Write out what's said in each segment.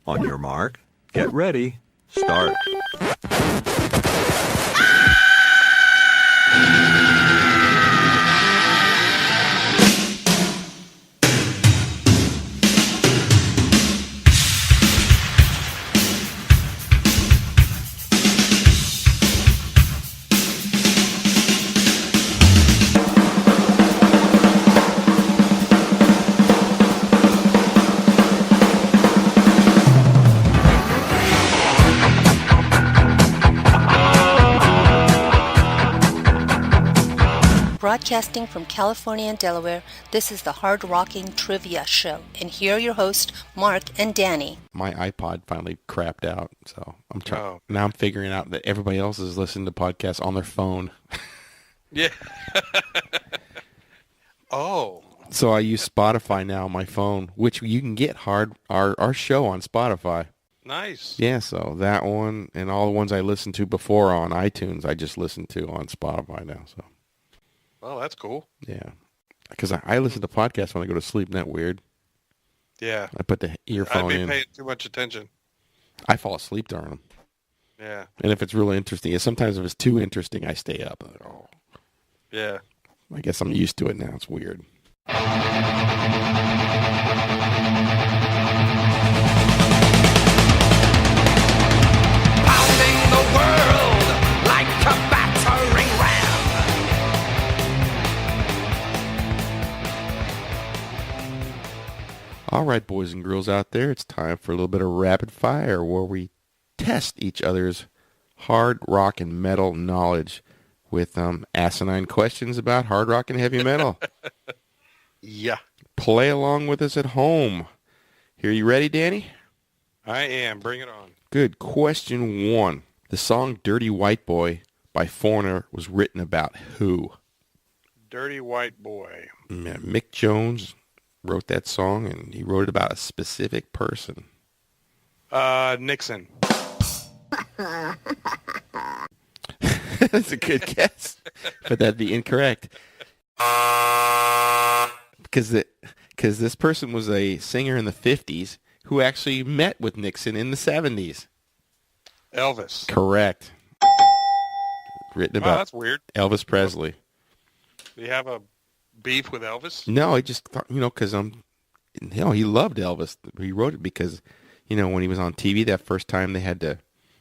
On your mark, get ready, start. Broadcasting from California and Delaware, this is the Hard Rocking Trivia Show. And here are your hosts, Mark and Danny. My iPod finally crapped out, so I'm trying. Now I'm figuring out that everybody else is listening to podcasts on their phone. Yeah. Oh. So I use Spotify now on my phone, which you can get our show on Spotify. Nice. Yeah, so that one and all the ones I listened to before on iTunes, I just listen to on Spotify now. So. Well, that's cool. Yeah, because I listen to podcasts when I go to sleep. Isn't that weird? Yeah. I put the earphone in. I'd be paying too much attention. I fall asleep during them. Yeah. And if it's really interesting, sometimes if it's too interesting, I stay up. Oh. Yeah. I guess I'm used to it now. It's weird. Pounding the world like a battering ram. All right, boys and girls out there, it's time for a little bit of rapid fire where we test each other's hard rock and metal knowledge with asinine questions about hard rock and heavy metal. Yeah. Play along with us at home. Here, you ready, Danny? I am. Bring it on. Good. Question 1. The song Dirty White Boy by Foreigner was written about who? Dirty White Boy. Mick Jones wrote that song, and he wrote it about a specific person. Nixon. That's a good guess, but that'd be incorrect. Because this person was a singer in the 50s who actually met with Nixon in the 70s. Elvis. Correct. Written Wow, about that's weird. Elvis Presley. Do you have a beef with Elvis? No, I just thought, because he loved Elvis. He wrote it because, when he was on TV that first time, they had to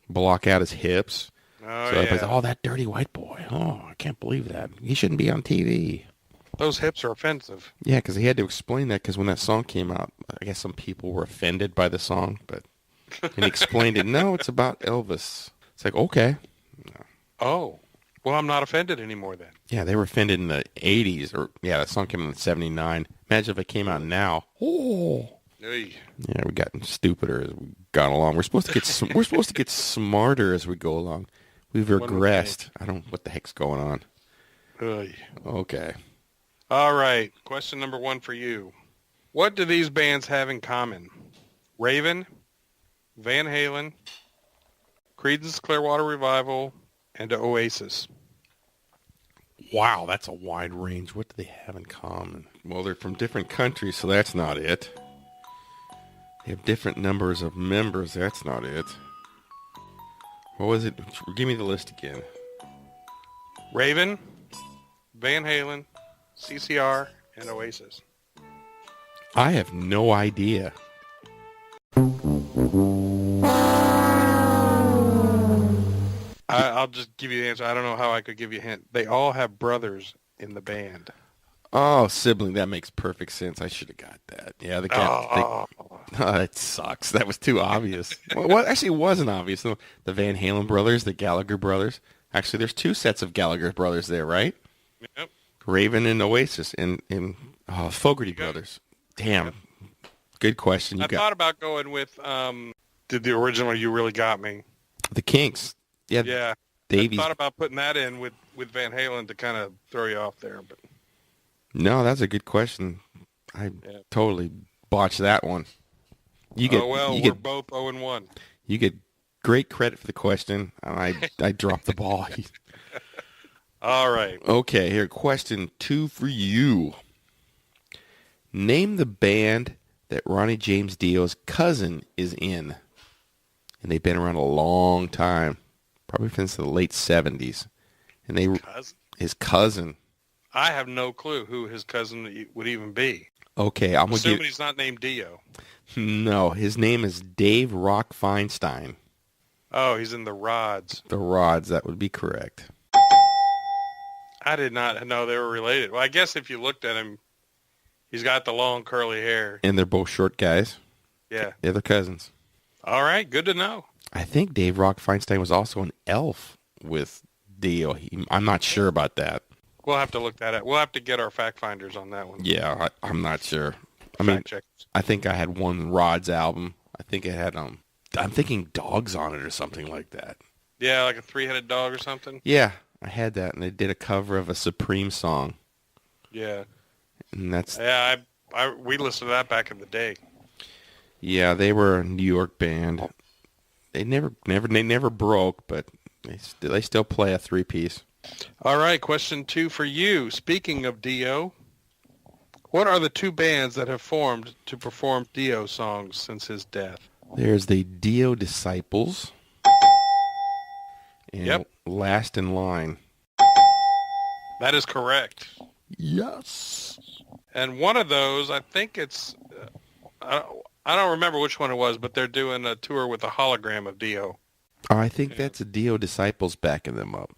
block out his hips. Oh, So everybody's, that dirty white boy. Oh, I can't believe that. He shouldn't be on TV. Those hips are offensive. Yeah, because he had to explain that because when that song came out, I guess some people were offended by the song, and he explained it. No, it's about Elvis. It's like, okay. Oh. Well, I'm not offended anymore then. Yeah, they were offended in the 80s. That song came out in 79. Imagine if it came out now. Oh. Hey. Yeah, we gotten stupider as we got along. We're supposed to get smarter as we go along. We've regressed. I don't know what the heck's going on. Hey. Okay. All right. Question number 1 for you. What do these bands have in common? Raven, Van Halen, Creedence Clearwater Revival, and Oasis. Wow, that's a wide range. What do they have in common? Well, they're from different countries, so that's not it. They have different numbers of members. That's not it. What was it? Give me the list again. Raven, Van Halen, CCR, and Oasis. I have no idea. I'll just give you the answer. I don't know how I could give you a hint. They all have brothers in the band. Oh, sibling. That makes perfect sense. I should have got that. Yeah, Oh, that sucks. That was too obvious. Well, actually, it wasn't obvious. The Van Halen brothers, the Gallagher brothers. Actually, there's 2 sets of Gallagher brothers there, right? Yep. Raven and Oasis and Fogerty brothers. Damn. Yep. Good question. I thought about going with did the original You Really Got Me. The Kinks. Yeah. Yeah. Davies. I thought about putting that in with Van Halen to kind of throw you off there, but no, that's a good question. I totally botched that one. We're both 0-1. You get great credit for the question, and I dropped the ball. All right. Okay, here, question 2 for you. Name the band that Ronnie James Dio's cousin is in. And they've been around a long time, probably since the late 70s. And his cousin. I have no clue who his cousin would even be. Okay, I'm going to Assuming he's not named Dio. No, his name is Dave Rock Feinstein. Oh, he's in the Rods. The Rods, that would be correct. I did not know they were related. Well, I guess if you looked at him, he's got the long curly hair. And they're both short guys. Yeah. They're cousins. All right, good to know. I think Dave Rock Feinstein was also an elf with Dio. I'm not sure about that. We'll have to look that up. We'll have to get our fact finders on that one. Yeah, I'm not sure. I Fact mean, checkers. I think I had one Rod's album. I think it had I'm thinking Dogs on it or something like that. Yeah, like a three-headed dog or something. Yeah, I had that, and they did a cover of a Supreme song. Yeah. And that's we listened to that back in the day. yeah, they were a New York band. They never broke, but they still play a three-piece. All right, question 2 for you. Speaking of Dio, what are the 2 bands that have formed to perform Dio songs since his death? There's the Dio Disciples. And Yep. Last in Line. That is correct. Yes. And one of those, I think it's, I don't remember which one it was, but they're doing a tour with a hologram of Dio. Oh, I think that's the Dio Disciples backing them up.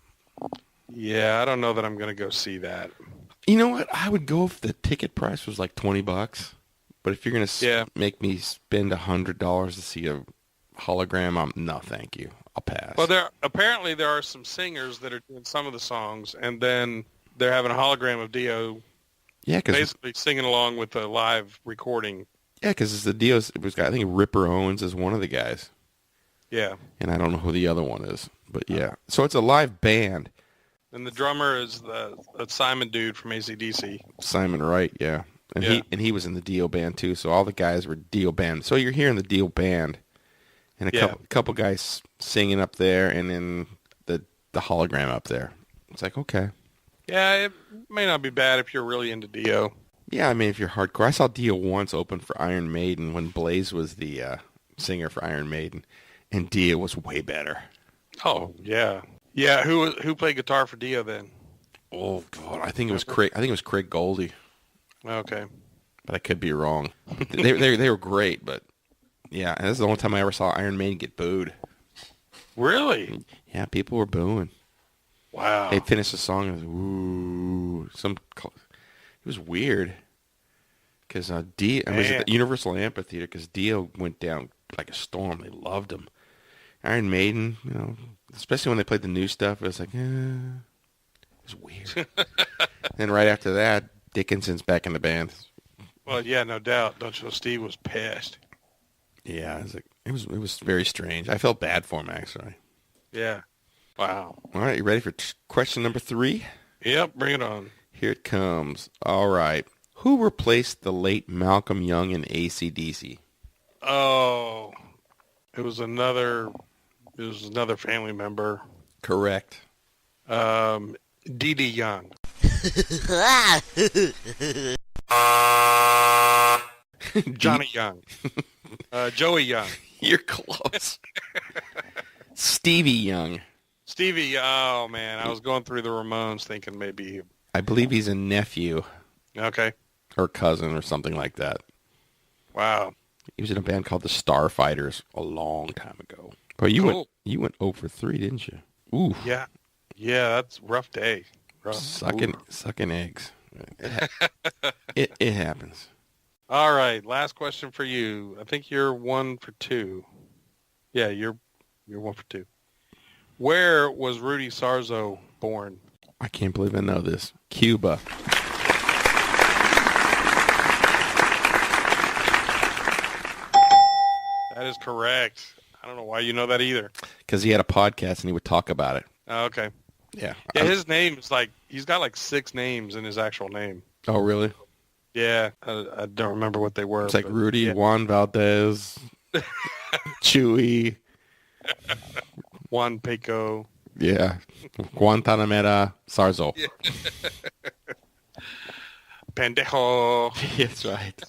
Yeah, I don't know that I'm going to go see that. You know what? I would go if the ticket price was like $20. But if you're going to make me spend $100 to see a hologram, no, thank you. I'll pass. Well, apparently there are some singers that are doing some of the songs, and then they're having a hologram of Dio basically singing along with a live recording. Yeah, because it's the Dio's. It was, I think Ripper Owens is one of the guys. Yeah. And I don't know who the other one is. But yeah. So it's a live band. And the drummer is the Simon dude from AC/DC. Simon Wright, yeah. And he was in the Dio band too. So all the guys were Dio band. So you're hearing the Dio band, and a couple guys singing up there, and then the hologram up there. It's like, okay. Yeah, it may not be bad if you're really into Dio. Yeah, I mean, if you're hardcore. I saw Dio once open for Iron Maiden when Blaze was the singer for Iron Maiden, and Dio was way better. Oh yeah, yeah. Who played guitar for Dio then? Oh God, I think it was Craig Goldie. Okay, but I could be wrong. they were great, but yeah, and this is the only time I ever saw Iron Maiden get booed. Really? Yeah, people were booing. Wow. They finished the song and it was, it was weird because it was at the Universal Amphitheater because Dio went down like a storm. They loved him. Iron Maiden, especially when they played the new stuff, it was like, it was weird. Then right after that, Dickinson's back in the band. Well, yeah, no doubt. Don't you know Steve was pissed? Yeah, it was very strange. I felt bad for him actually. Yeah. Wow. All right, you ready for question number 3? Yep, bring it on. Here it comes. All right. Who replaced the late Malcolm Young in AC/DC? Oh, it was another family member. Correct. D.D. Young. Johnny Young. Joey Young. You're close. Stevie Young. Stevie, oh man, I was going through the Ramones thinking maybe. I believe he's a nephew. Okay. Or cousin or something like that. Wow. He was in a band called the Starfighters a long time ago. But you went 0 for 3, didn't you? Ooh. Yeah. Yeah, that's a rough day. Rough. Sucking eggs. It happens. All right, last question for you. I think you're 1 for 2. Yeah, you're 1 for 2. Where was Rudy Sarzo born? I can't believe I know this. Cuba. That is correct. I don't know why you know that either. Because he had a podcast and he would talk about it. Oh, okay. Yeah. Yeah, his name is he's got 6 names in his actual name. Oh, really? Yeah, I don't remember what they were. It's like Rudy, Juan Valdez, Chewy. Juan Pico. Yeah. Guantanamera Sarzo. Yeah. Pendejo. That's right.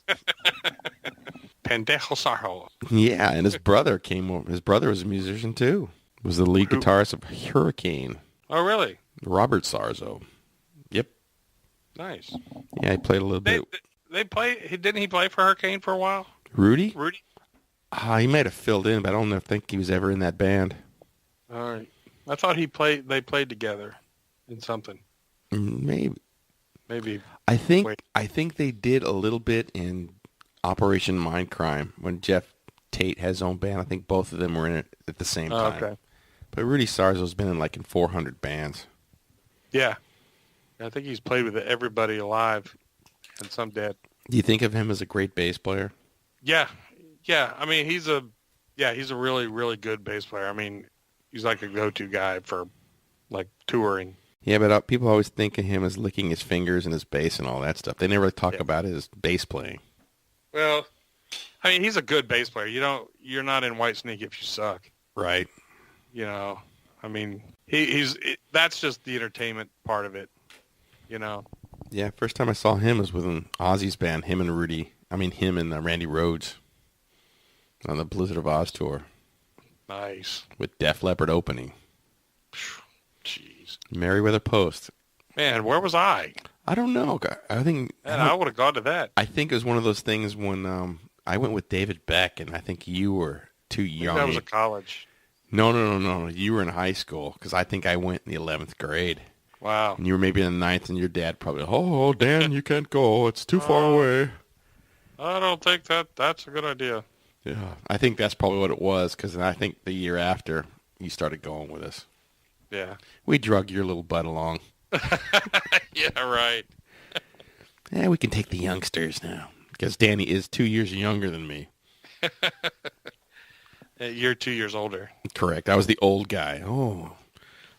Pendejo Sarzo. Yeah, and his brother came over. His brother was a musician too. Was the lead guitarist of Hurricane, Oh, really? Robert Sarzo. Yep. Nice. Yeah, he played a little bit. They play. Didn't he play for Hurricane for a while? Rudy? Rudy. He might have filled in, but I don't think he was ever in that band. All right. I thought he played. They played together in something. Maybe. Maybe. I think Wait. they did a little bit in Operation Mindcrime when Jeff Tate has his own band. I think both of them were in it at the same time. Okay. But Rudy Sarzo's been in 400 bands. Yeah. I think he's played with everybody alive and some dead. Do you think of him as a great bass player? Yeah. Yeah. I mean, he's a really, really good bass player. I mean, he's like a go-to guy for touring. Yeah, but people always think of him as licking his fingers and his bass and all that stuff. They never talk about his bass playing. Well, I mean, he's a good bass player. You're not in Whitesnake if you suck. Right. I mean, that's just the entertainment part of it. Yeah, first time I saw him was with Ozzy's band, him and Randy Rhoads on the Blizzard of Oz tour. Nice. With Def Leppard opening. Jeez. Merriweather Post. Man, where was I? I don't know. I think... Man, I would have gone to that. I think it was one of those things when I went with David Beck, and I think you were too young. That was at college. No. You were in high school, because I think I went in the 11th grade. Wow. And you were maybe in the 9th, and your dad probably, oh, Dan, you can't go. It's too far away. I don't think that's a good idea. Yeah, I think that's probably what it was, because I think the year after, you started going with us. Yeah. We drug your little butt along. Yeah, right. Yeah, we can take the youngsters now, because Danny is 2 years younger than me. You're 2 years older. Correct. I was the old guy. Oh,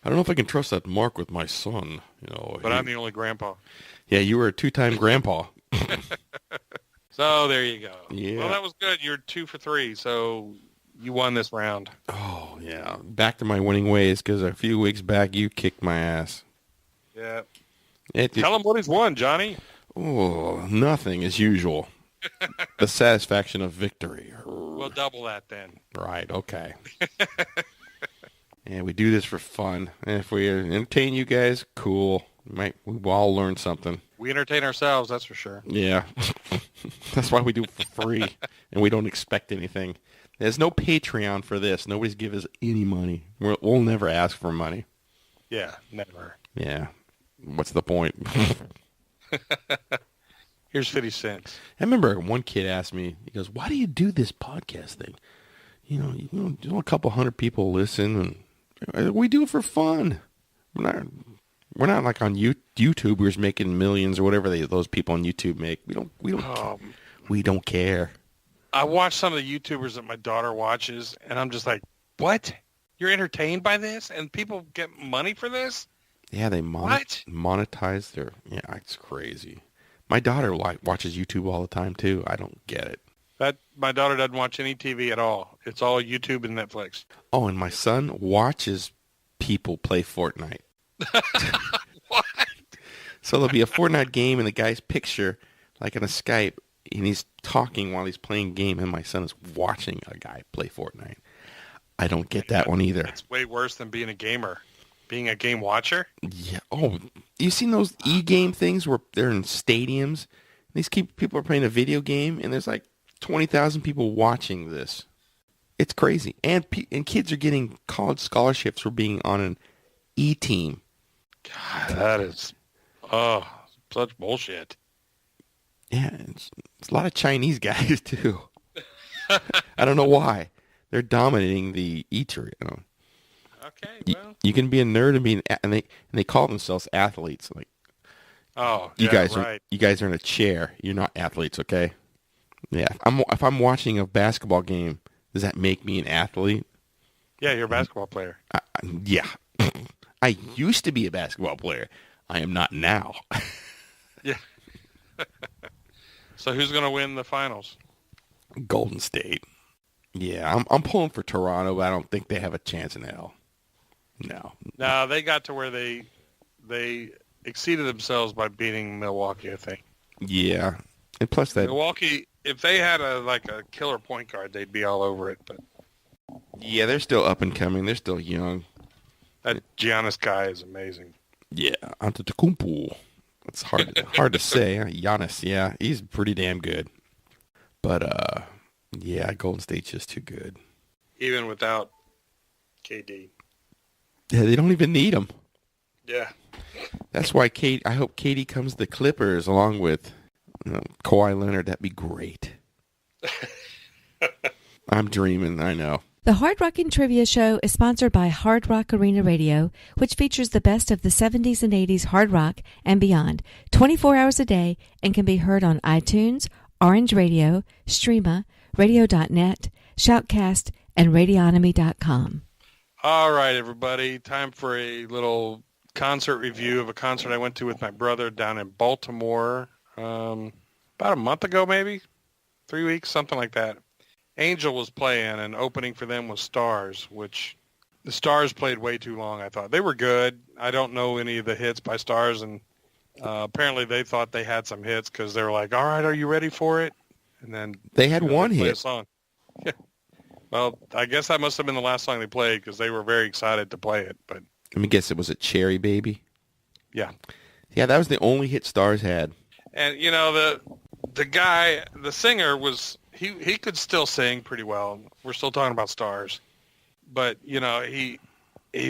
I don't know if I can trust that Mark with my son. But I'm the only grandpa. Yeah, you were a two-time grandpa. So there you go. Yeah. Well, that was good. You're 2 for 3, so you won this round. Oh, yeah. Back to my winning ways, because a few weeks back, you kicked my ass. Yeah. Tell him what he's won, Johnny. Oh, nothing as usual. The satisfaction of victory. We'll double that then. Right, okay. Yeah, we do this for fun. And if we entertain you guys, cool. We'll all learn something. We entertain ourselves, that's for sure. Yeah. That's why we do it for free. And we don't expect anything. There's no Patreon for this. Nobody's give us any money. We'll never ask for money. Yeah, never. Yeah. What's the point? Here's 50 cents. I remember one kid asked me, he goes, why do you do this podcast thing? A couple hundred people listen, and we do it for fun. We're not like on YouTubers making millions or whatever those people on YouTube make. We don't care. I watch some of the YouTubers that my daughter watches, and I'm just like, what? You're entertained by this? And people get money for this? Yeah, they What? monetize their... Yeah, it's crazy. My daughter watches YouTube all the time, too. I don't get it. My daughter doesn't watch any TV at all. It's all YouTube and Netflix. Oh, and my son watches people play Fortnite. What? So there'll be a Fortnite game and the guy's picture, like on a Skype, and he's talking while he's playing game, and my son is watching a guy play Fortnite. I don't get that one either. It's way worse than being a gamer. Being a game watcher? Yeah. Oh, you seen those e-game things where they're in stadiums? People are playing a video game, and there's like 20,000 people watching this. It's crazy. And kids are getting college scholarships for being on an E-team. God, that is, such bullshit. Yeah, it's a lot of Chinese guys, too. I don't know why. They're dominating the eatery, Okay, well. You can be a nerd and they call themselves athletes. Like, you guys are in a chair. You're not athletes, okay? Yeah. If I'm watching a basketball game, does that make me an athlete? Yeah, you're a basketball player. Yeah. I used to be a basketball player. I am not now. Yeah. So who's going to win the finals? Golden State. Yeah, I'm pulling for Toronto, but I don't think they have a chance in hell. No. No, they got to where they exceeded themselves by beating Milwaukee, I think. Yeah. And plus that... if they had a killer point guard, they'd be all over it. But Yeah, they're still up and coming. They're still young. that Giannis guy is amazing. Yeah, Antetokounmpo. It's hard to say. Huh? Giannis, yeah, he's pretty damn good. But yeah, Golden State's just too good. Even without KD. Yeah, they don't even need him. Yeah. That's why I hope KD comes to the Clippers along with Kawhi Leonard. That'd be great. I'm dreaming, I know. The Hard Rockin' Trivia Show is sponsored by Hard Rock Arena Radio, which features the best of the 70s and 80s hard rock and beyond, 24 hours a day, and can be heard on iTunes, Orange Radio, Streama, Radio.net, Shoutcast, and Radionomy.com. All right, everybody. Time for a little concert review of a concert I went to with my brother down in Baltimore about a month ago, maybe 3 weeks, something like that. Angel was playing, and opening for them was STARZ, which the STARZ played way too long, I thought. They were good. I don't know any of the hits by STARZ, and apparently they thought they had some hits because they were like, all right, are you ready for it? And then They had one they play a hit. song. Yeah. Well, I guess that must have been the last song they played because they were very excited to play it. But Let me guess, it was a Cherry Baby? yeah. Yeah, that was the only hit STARZ had. And, you know, the guy, the singer was, he could still sing pretty well. We're still talking about STARZ. But, you know, he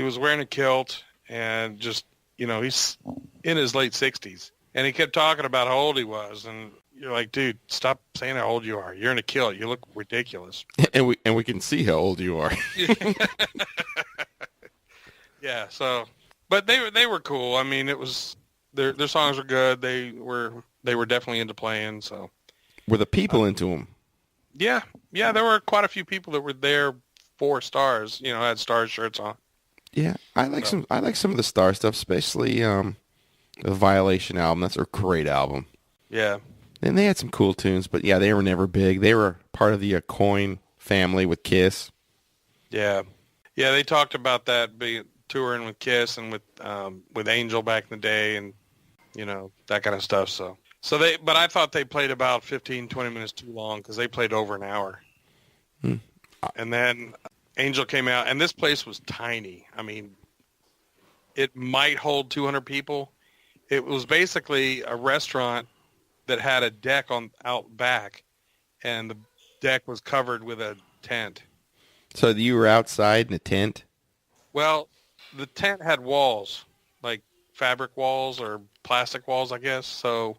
was wearing a kilt and just, you know, he's in his late 60s. And he kept talking about how old he was. And you're like, dude, stop saying how old you are. You're in a kilt. You look ridiculous. And we can see how old you are. Yeah, so, but they were cool. I mean, it was, their songs were good. They were definitely into playing, so. Were the people into them? Yeah, there were quite a few people that were there for STARZ, you know, had STARZ shirts on. Yeah, I like some of the STARZ stuff, especially the Violation album. That's a great album. Yeah. And they had some cool tunes, but yeah, they were never big. They were part of the Coin family with Kiss. Yeah. Yeah, they talked about that being touring with Kiss and with Angel back in the day and, you know, that kind of stuff. But I thought they played about 15, 20 minutes too long because they played over an hour. And then Angel came out, and this place was tiny. I mean, it might hold 200 people. It was basically a restaurant that had a deck out back, and the deck was covered with a tent. So you were outside in a tent? Well, the tent had walls, like fabric walls or plastic walls, I guess. So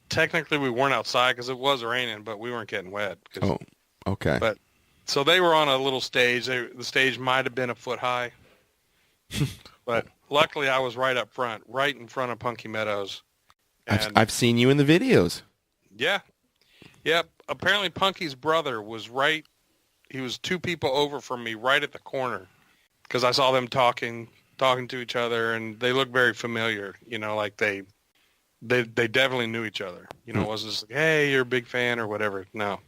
technically we weren't outside because it was raining, but we weren't getting wet. Oh, okay. But so they were on a little stage. The stage might have been a foot high, but luckily I was right up front, right in front of Punky Meadows. And I've seen you in the videos. yeah. Apparently Punky's brother was right. He was 2 people over from me, right at the corner, because I saw them talking to each other, and they looked very familiar. You know, like they definitely knew each other. You know, it wasn't just like, hey, you're a big fan or whatever. No,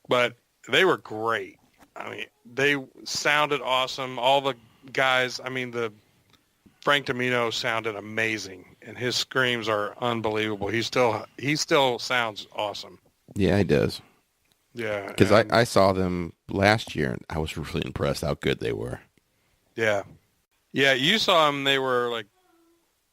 but they were great. I mean, they sounded awesome. All the guys. I mean, the Frank Domino sounded amazing, and his screams are unbelievable. He still sounds awesome. Yeah, he does. Yeah, Because I saw them last year, and I was really impressed how good they were. yeah, you saw them. They were like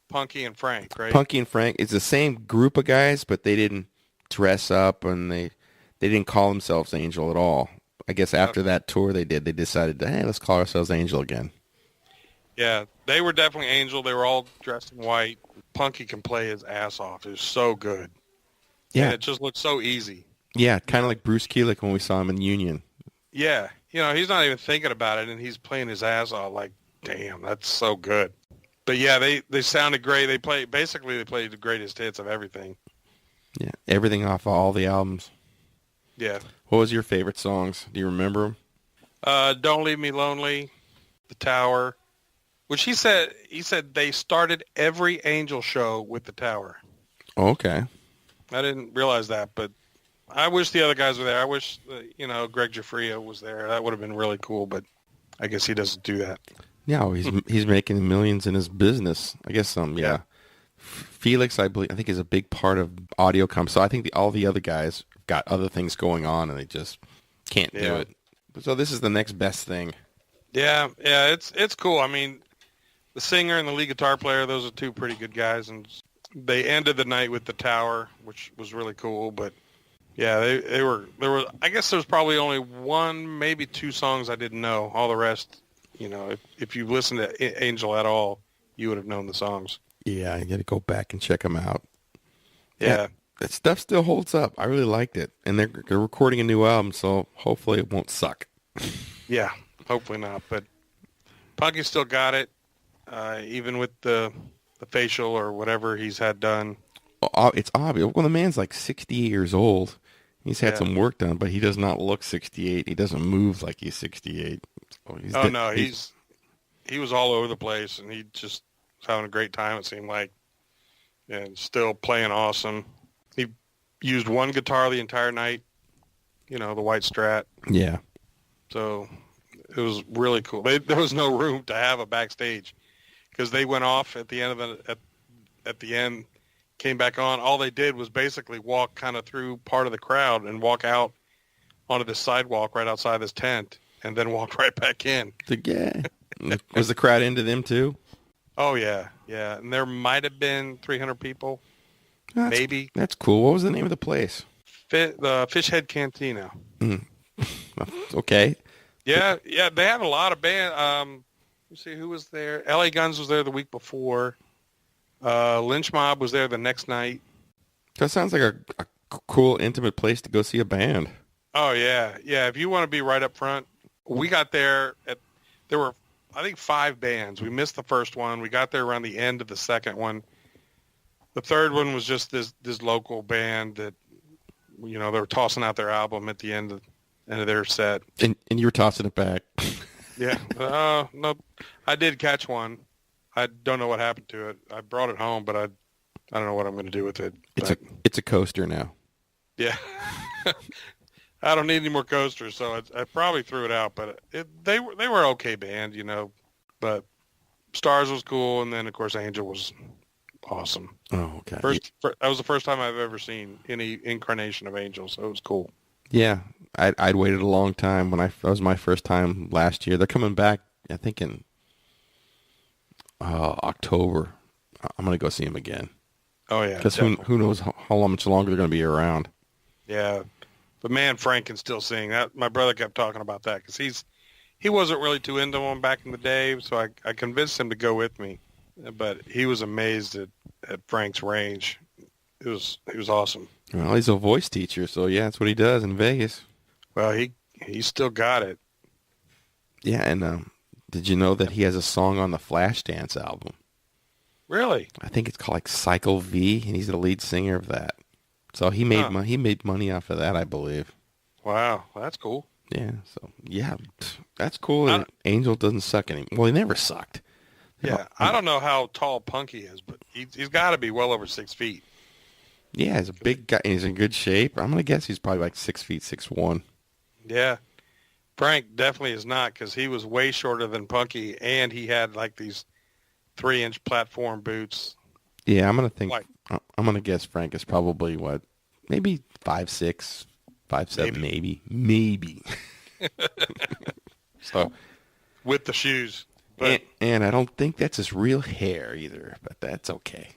Punky and Frank, right? Punky and Frank, it's the same group of guys, but they didn't dress up, and they didn't call themselves Angel at all. I guess after that tour they decided to, hey, let's call ourselves Angel again. Yeah, they were definitely Angel. They were all dressed in white. Punky can play his ass off. It was so good. Yeah. And it just looked so easy. Yeah, kind of like Bruce Kulick when we saw him in Union. Yeah. You know, he's not even thinking about it, and he's playing his ass off like, damn, that's so good. But yeah, they sounded great. They played the greatest hits of everything. Yeah, everything off of all the albums. Yeah. What was your favorite songs? Do you remember them? Don't Leave Me Lonely, The Tower, which he said they started every Angel show with The Tower. Oh, okay. I didn't realize that, but I wish the other guys were there. I wish, Greg Giuffria was there. That would have been really cool, but I guess he doesn't do that. Yeah, well, he's making millions in his business. I guess yeah. Felix, I think, is a big part of AudioCom. So I think all the other guys got other things going on and they just can't do it. So this is the next best thing. Yeah, it's cool. I mean, the singer and the lead guitar player, those are two pretty good guys, and they ended the night with The Tower, which was really cool. But yeah, they were there was I guess there's probably only one, maybe two songs I didn't know. All the rest, if you listened to Angel at all, you would have known the songs. Yeah, you got to go back and check them out. Yeah. That stuff still holds up. I really liked it, and they're recording a new album, so hopefully it won't suck. Yeah, hopefully not. But Punky still got it, even with the facial or whatever he's had done. It's obvious. Well, the man's like 68 years old. He's had some work done, but he does not look 68. He doesn't move like he's 68. He was all over the place, and he just was having a great time, it seemed like, and still playing awesome. He used one guitar the entire night, the white Strat. Yeah. So it was really cool. There was no room to have a backstage because they went off at the end at the end, came back on. All they did was basically walk kind of through part of the crowd and walk out onto the sidewalk right outside this tent, and then walk right back in. Was the crowd into them too? Oh yeah, and there might have been 300 people, maybe. That's cool. What was the name of the place? The Fishhead Cantina. Okay. Yeah, they had a lot of band. Let's see who was there. LA Guns was there the week before. Lynch Mob was there the next night. That sounds like a cool, intimate place to go see a band. Oh yeah. If you want to be right up front, we got there there were, I think, 5 bands. We missed the first one. We got there around the end of the second one. The third one was just this local band that, they were tossing out their album at the end of their set. And you were tossing it back. Yeah. No, I did catch one. I don't know what happened to it. I brought it home, but I don't know what I'm going to do with it. It's a coaster now. Yeah. I don't need any more coasters, so I probably threw it out. But they were okay band, But STARZ was cool, and then of course Angel was awesome. Oh, okay. That was the first time I've ever seen any incarnation of Angel, so it was cool. Yeah, I'd waited a long time that was my first time last year. They're coming back, I think in October. I'm gonna go see them again. Oh yeah, because who knows how much longer they're gonna be around. Yeah, but man, Frank can still sing. That my brother kept talking about that because he wasn't really too into them back in the day, so I convinced him to go with me. But he was amazed at Frank's range. It was awesome. Well, he's a voice teacher, so yeah, that's what he does in Vegas. Well, he still got it. Yeah, and did you know that he has a song on the Flashdance album? Really? I think it's called like Cycle V, and he's the lead singer of that. So he made he made money off of that, I believe. Wow, that's cool. Yeah, so yeah, that's cool. Angel doesn't suck anymore. Well, he never sucked. Yeah, I don't know how tall Punky is, but he's got to be well over 6 feet. Yeah, he's a big guy. He's in good shape. I'm gonna guess he's probably like 6 feet, 6'1". Yeah, Frank definitely is not because he was way shorter than Punky, and he had like these 3-inch platform boots. Yeah, I'm gonna guess Frank is probably maybe 5'6", 5'7", maybe. So with the shoes, but and I don't think that's his real hair either, but that's okay.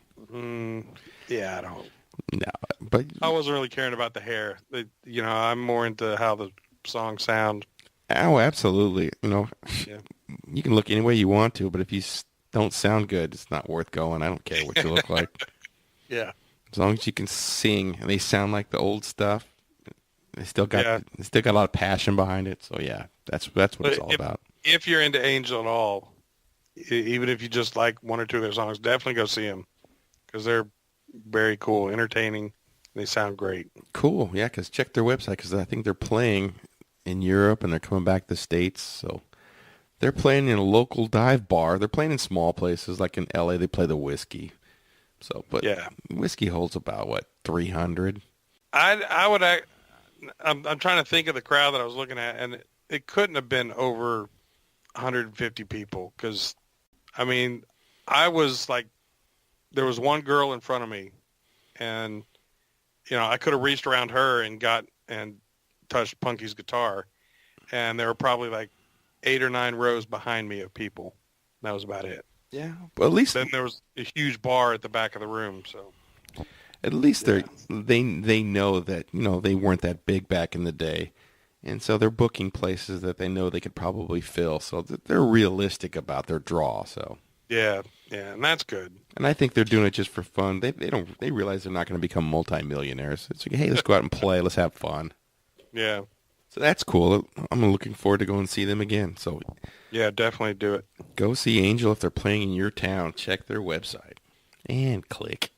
Yeah, I don't. No, but I wasn't really caring about the hair. I'm more into how the songs sound. Oh, absolutely. Yeah. You can look any way you want to, but if you don't sound good, it's not worth going. I don't care what you look like. Yeah. As long as you can sing and they sound like the old stuff, they still got a lot of passion behind it. So yeah, that's what it's all about. If you're into Angel at all, even if you just like one or two of their songs, definitely go see them because they're very cool, entertaining. They sound great. Cool. Yeah, because check their website because I think they're playing in Europe and they're coming back to the States. So they're playing in a local dive bar. They're playing in small places like in LA. They play the Whiskey. So, but yeah, Whiskey holds about 300. I'm trying to think of the crowd that I was looking at, and it couldn't have been over 150 people because, I was like, there was one girl in front of me, and I could have reached around her and touched Punky's guitar, and there were probably like 8 or 9 rows behind me of people. That was about it. Yeah, but at least Then there was a huge bar at the back of the room. So at least they know that they weren't that big back in the day, and so they're booking places that they know they could probably fill. So they're realistic about their draw. So yeah, and that's good. and I think they're doing it just for fun. They realize they're not going to become multimillionaires. It's like, hey, let's go out and play. Let's have fun. Yeah. So that's cool. I'm looking forward to go and see them again. So Yeah, definitely do it. go see Angel if they're playing in your town. Check their website and click.